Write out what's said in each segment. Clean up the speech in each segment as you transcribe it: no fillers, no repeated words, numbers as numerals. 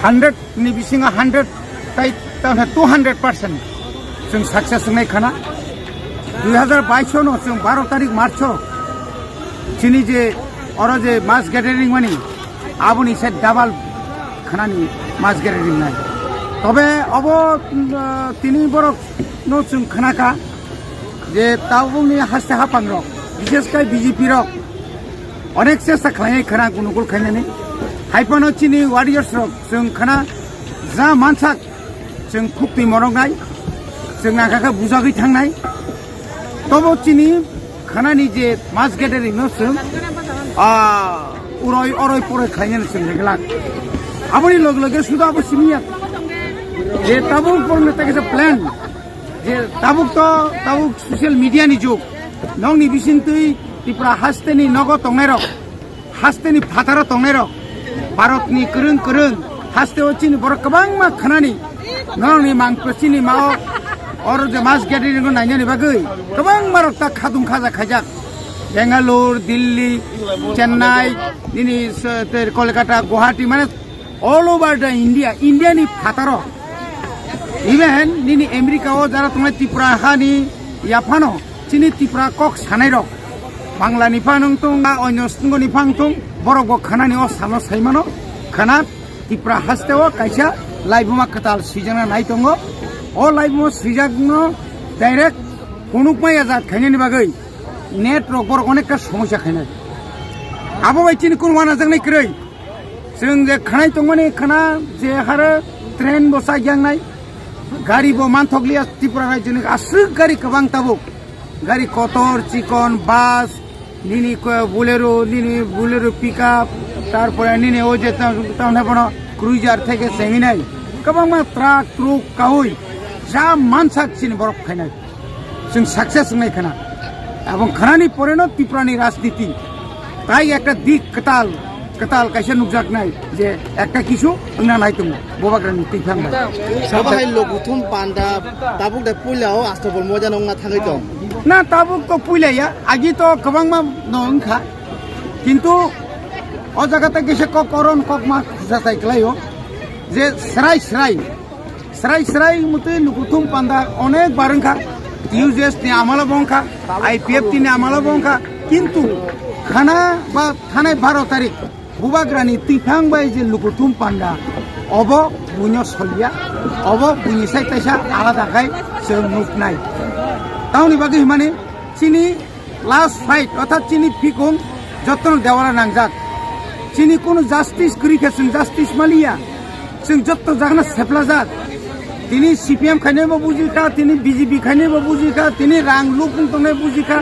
100 ni bisinga 100 tai ta 200% जों success होनाय खाना 2022 नो जों 12 तारिख मार्च चिनी जे और जे मास गैदरिंग मानी आबुनि से डाबल खानानि मास गैदरिंग नाय तबे अब तिनि बरक नो जों खानाका जे ताबुनि हास्ते हापांग रक विशेषकर बीजेपी रक अनेक चेष्टा खालामनाय खाना गुनुगुल खायनानै हाइपानो चिनी वारियर्स रक जों खाना जा मानसाक जों खुक्ति मरंनाय जों नागाखा बुजागै थांनाय तब चिनी खानानि जे मास गैदरिंग नो जों उरय अरय परै खायनानै जों रेगला आबुनि लग लगे सुदा आबु सिमिया जे ताबुक परनो ताके प्लान जे ताबुक सोशल मीडिया नि जुग नंनि बिसिनतै त्रिपुरा हास्तेनि नगो तंनाय रक हास्तेनि फातार तंनाय रक भारतनि करं करं हास्तेव चिनी बर गोबां मा खानानि नंनि मांपसिनि माव और जे मास गैदरिंग नायनायनि बागै गोबां मारक ता खादुं खाजा खायजाक बेंगालुरु दिल्ली चेन्नाई निनि कलकाता गुवाहाटी माने ऑल ओवर द इंडिया नि फातारो इवेन निनि अमेरिका ओ जरा तुम त्रिपुरा हानि याफानो चिनी त्रिपुरा कक सानाय रक बांला नि फानों तुं अन्य स्टुंग नि फांथुं बरक खानानि अ सानो साइमानो खाना त्रिपुरा हास्तेव कायसा लाइबमा कताल सिजना नाय दङो अ लाइबमा सिजागनो डाइरेक्ट कोनुकमाय आजाद खायनानि बागै नेट रक बरक अनेक समस्या खायनाय आबो बायथिनि कुन वाना जोंनाय क्रै जों जे खानाय दंमाने खाना जे हारो ट्रेन बसा ग्यांनाय गाड़ी बो मानथकलिया त्रिपुरा राज्यनि गासै गाड़ी गोबां ताबुक गाड़ी कतर चिकन बास निनि बुलेरो पिकआप तारपरे निनि ओ जे तावने बनो क्रुइजार থেকে सेमिनाय गोबां मा ट्राक ट्रुक काउय जा मानसाक चिनि बरफ खायनाय जों सक्सेस होनाय खाना এবং খানানি পরে ন ত্রিপুরানি রাজনীতি তাই একটা দিক কতাল কাইসে নুকজাক নাই যে একটা কিছু না নাই তুমি ববাগ্রানি তিফাং সাবাই লগুথুম পান্ডা তাবুক দে পুইলাও আস্তবল মজা নংনা থাঙै दं না তাবুক তো পুইলাইয়া আগি তো গোবাং मा নংখা কিন্তু ও জায়গাতে গেছে করন কক মা যাতাই ক্লাইও যে সরাই মতে লগুথুম পান্ডা অনেক বারংখা यूजेस ने आमाला बंखा IPF ने आमाला बंखा किंतु खाना बा थानाय 12 तारिख बुबाग्रानि तिफां बाय जे लुकुथुम पांडा अब बुनो सलिया अब बुनि साइ ताइसा आलादा खाय जों नुकनाय ताउनि बागै माने चिनी लास्ट फाइट अर्थात चिनी फिकुं जतन देवाला नांजाक चिनी कोनो जस्टिस करिखा जों जस्टिस मालिया जों जत्त जागना सेफ्लाजाक তিনি সিপিএম খাইনেবো বুজিকা তিনি বিজেপি খাইনেবো বুজিকা তিনি রাং লুকুং তংনাই বুজিকা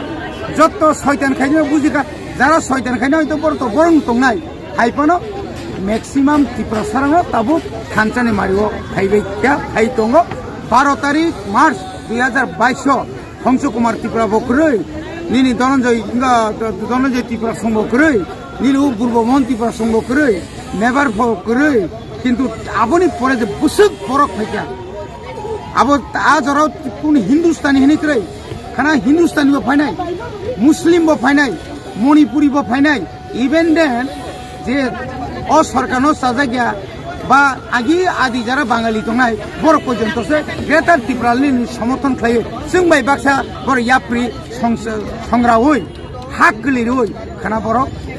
যত শয়তান খাইনেবো বুজিকা যারা শয়তান খাইনে হয়তো বরং তংনাই হাইপানো ম্যাক্সিমাম ত্রিপুরা সারাঙো তাবু খানচানি মারিও হাইবাইকা হাই দङ 12 তারিখ মার্চ 2022 হংস কুমার ত্রিপুরা বকरै নিনি ধনঞ্জয় ত্রিপুরা সংবকरै নিলু বুর্বমোহন ত্রিপুরা সংবকरै নেভার বকरै কিন্তু আবনি পরে যে বুসুক বরক ফাইকা अब आज कुन हिंदुस्तानी हिनिक्रै खाना हिंदुस्तानी बो फाइनाय मुस्लिम बो फाइनाय मणिपुरी बो फाइनाय इवेन देन जे अ सरकार नो साजागिया बा आगि आदि जरा बांगाली दंनाय बर पर्यन्त से ग्रेटर त्रिपुरानि समर्थन खायो जों बाय बाक्सा बर याप्रि संग्रा होय हाक गलिर होय खाना बर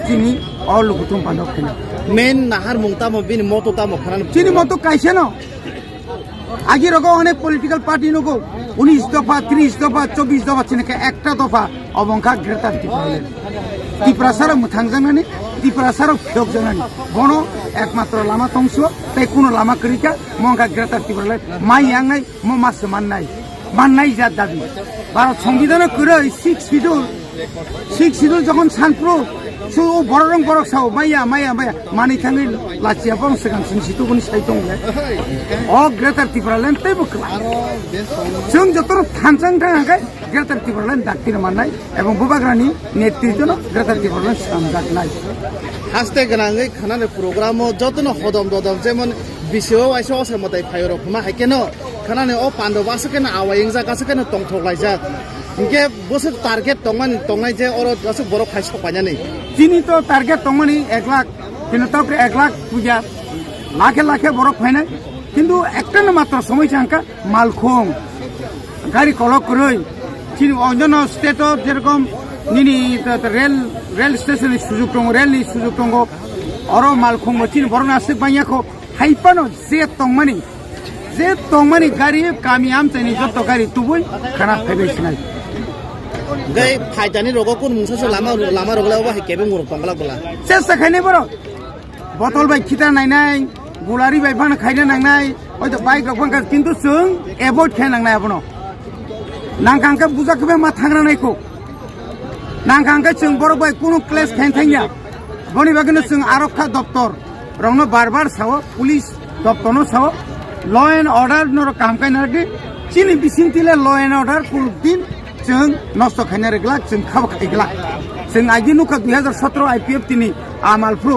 जिनि अ लुकुथुम पान्डव खाना मेन नाहार मुंगता बिन मतो खाना जिनि मतो काइसे न आगे रगो अनेक पॉलिटिकल पार्टी नको 19 दफा 30 दफा 24 दफा चिनके एकटा दफा अबंखा ग्रेटर त्रिपुरा सारा मुथांजानानि त्रिपुरा सारा फियक जानानि बनो एकमात्र लामा तंसो तै कुनो लामा करिका मंगा ग्रेटर त्रिपुरा माइ यांनाय म मास माननाय जा दाबि भारत संविधान करे 6 শিডিউল যখন সানপ্রো সো বড়রং বড় সাও মাইয়া মানি থাঙ্গি লাচিয়া বং সেখান সিংসিতুগুনি সাইতং অ গ্রেটার ত্রিপুরালেন তাই বকলা जों যত থানচাং থাঙ্গাই গ্রেটার ত্রিপুরালেন ডাক্তির মাননাय এবং বুবাগ্রানি নেতৃত্ব গ্রেটার ত্রিপুরালেন সামজাকনাय হাসতে গনাঙ্গै খানানে প্রোগ্রামো যতনো হদম যেমন বিশেও আইসো অসমতাই ফায়র ফমা হাইকেনো খানানে অ পান্ডবাসকেন আওয়াইং জাগাসকেন তংথলাইজা इनके बस टारगेट तंगनाय जे और गासै बर खायस पायानि जिनि तो टारगेट तंगमानि 1 लाख किनु तो 1 लाख पूजा লাখে লাখে বরফ ফাইনাই কিন্তু একটা না মাত্র সময় চাঙ্কা মালখং গাড়ি কলক করে অন্যান্য স্টেটত যেরকম নিনি রেল স্টেশনের সুযোগ দङ রেলनि সুযোগ দङ অর মালখং চিনি বরং আসে বাইয়াखौ হাইপানো যে তংমানি গাড়ি কামি আমচাইনি যত গাড়ি তুবুই খানা ফাইबायसिनाय gai faidani rogo kun mungsa lama rogla ba kebe mur pangla bola চেষ্টা খাইনে বড় বটল বাই খিতা নাইনাই গুলারি বাই ফান খাইনে নাংনাই হয়তো বাইক রকম কিন্তু जों एभয়েড খাই নাংनाय आबनो नांखांखा बुजाखबे मा थांग्रा नायखौ नांखांखा जों बर बाय कुनु क्लेस खाइन थांया बनि बागनो जों आरक्षा दप्तर रंनो बार साव पुलिस दप्तरनो साव ल एन्ड अर्डार नर काम खाइनारदि चिनि बिसिंतिले ल एन्ड अर्डार फुल दिन जों नष्ट खाइनारग्ला जों खाब खाइग्ला जों आइदि नुखा 2017 आईपीएफ तिनि आमालफ्रु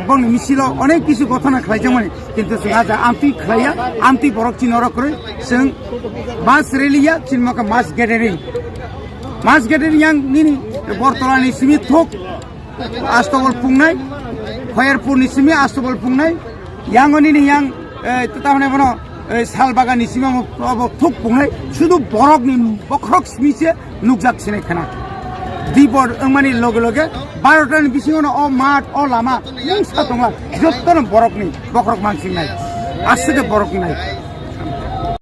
बंग मिसिल अनेक किछु घटना खालायजोंमोन किन्तु जों आज आमति खालाया आमति बरक चिनर करे जों मास रेलिया चिनमाका मास गेदेरिं yang nini बर्तलानि सिमि थक आस्तबल पुंनाय खयरपुरनि सिमि आस्तबल पुंनाय yang nini yang तामाने बनो सालबागाननि सिमि थक पुंनाय शुधु बरकनि बखरक सिमिसे नुकजाकसिनाय खाना दिबर माने लगे लगे 12टानि बिसिङावनो अ माठ अ लामा नों सातंला जत्तनो बरकनि बखरक मानसिनाय आसुके बरकनाय